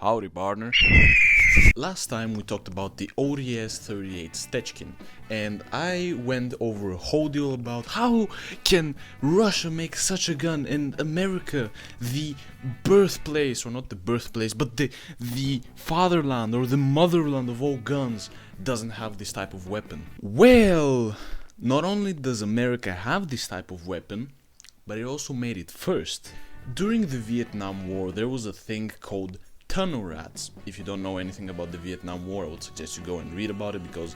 Howdy, partner. Last time we talked about the OCS-38 Stechkin, and I went over a whole deal about how can Russia make such a gun and America, the birthplace, or not the birthplace, but the fatherland or the motherland of all guns, doesn't have this type of weapon. Well, not only does America have this type of weapon, but it also made it first. During the Vietnam War, there was a thing called tunnel rats. If you don't know anything about the Vietnam War, I would suggest you go and read about it because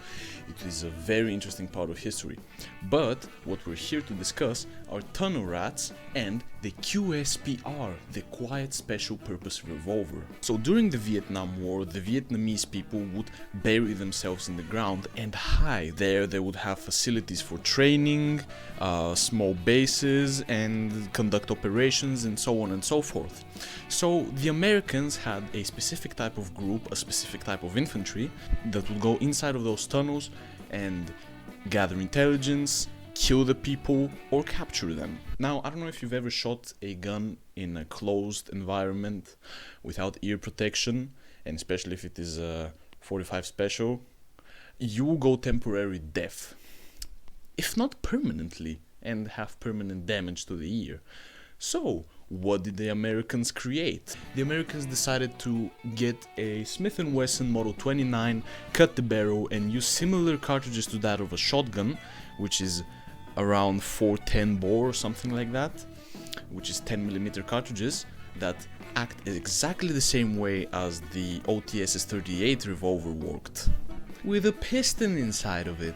it is a very interesting part of history. But what we're here to discuss are tunnel rats and the QSPR, the Quiet Special Purpose Revolver. So during the Vietnam War, the Vietnamese people would bury themselves in the ground and hide. There they would have facilities for training, small bases, and conduct operations, and so on and so forth. So the Americans had a specific type of group, a specific type of infantry that would go inside of those tunnels and gather intelligence, kill the people, or capture them. Now, I don't know if you've ever shot a gun in a closed environment without ear protection, and especially if it is a 45 special, you will go temporary deaf, if not permanently, and have permanent damage to the ear. So, what did the Americans create? The Americans decided to get a Smith & Wesson Model 29, cut the barrel, and use similar cartridges to that of a shotgun, which is around 410 bore or something like that, which is 10mm cartridges that act exactly the same way as the OCS-38 revolver worked, with a piston inside of it.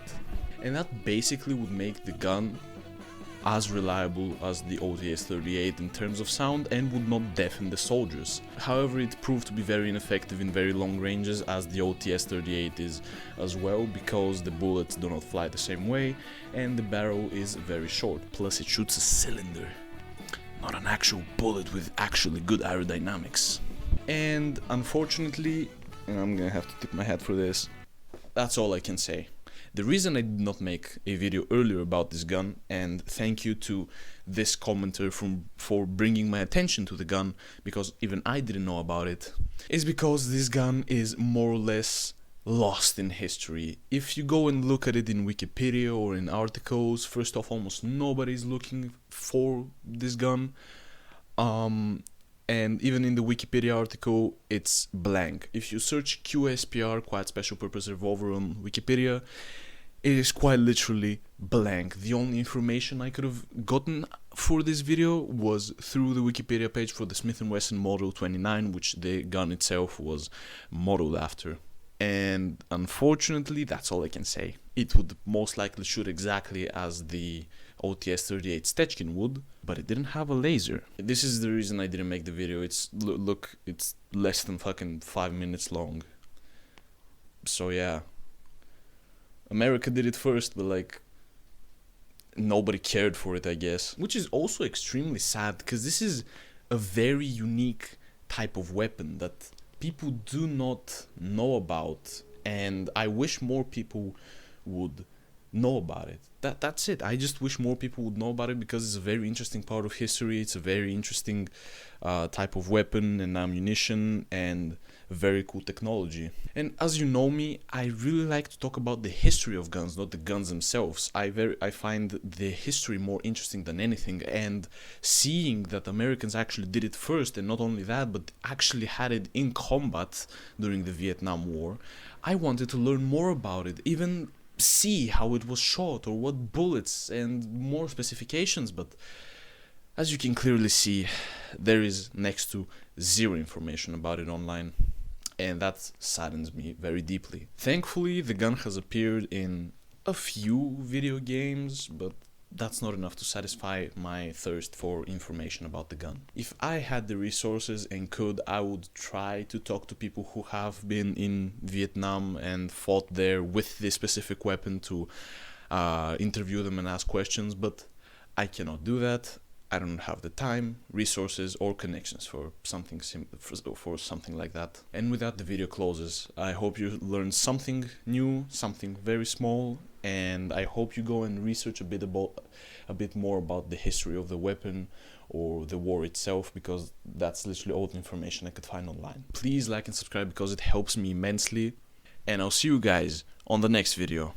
And that basically would make the gun as reliable as the OCS-38 in terms of sound and would not deafen the soldiers. However, it proved to be very ineffective in very long ranges, as the OCS-38 is as well, because the bullets do not fly the same way and the barrel is very short. Plus, it shoots a cylinder, not an actual bullet with actually good aerodynamics. And unfortunately, and I'm gonna have to tip my hat for this, that's all I can say. The reason I did not make a video earlier about this gun, and thank you to this commenter for bringing my attention to the gun, because even I didn't know about it, is because this gun is more or less lost in history. If you go and look at it in Wikipedia or in articles, first off, almost nobody's looking for this gun. And even in the Wikipedia article, it's blank. If you search QSPR, Quiet Special Purpose Revolver, on Wikipedia, it is quite literally blank. The only information I could have gotten for this video was through the Wikipedia page for the Smith & Wesson Model 29, which the gun itself was modeled after. And unfortunately, that's all I can say. It would most likely shoot exactly as the OCS-38 Stechkin would, but it didn't have a laser. This is the reason I didn't make the video. It's look, it's less than fucking 5 minutes long. So yeah, America did it first, but like nobody cared for it, I guess. Which is also extremely sad, because this is a very unique type of weapon that people do not know about, and I wish more people would know about it. That's it. I just wish more people would know about it, because it's a very interesting part of history. It's a very interesting type of weapon and ammunition, and very cool technology. And as you know me, I really like to talk about the history of guns, not the guns themselves. I find the history more interesting than anything, and seeing that Americans actually did it first, and not only that, but actually had it in combat during the Vietnam War, I wanted to learn more about it, even see how it was shot, or what bullets, and more specifications. But as you can clearly see, there is next to zero information about it online, and that saddens me very deeply. Thankfully, the gun has appeared in a few video games, but that's not enough to satisfy my thirst for information about the gun. If I had the resources and could, I would try to talk to people who have been in Vietnam and fought there with this specific weapon, to interview them and ask questions, but I cannot do that. I don't have the time, resources, or connections for something something like that. And with that, the video closes. I hope you learned something new, something very small, and I hope you go and research a bit more about the history of the weapon or the war itself, because that's literally all the information I could find online. Please like and subscribe because it helps me immensely, and I'll see you guys on the next video.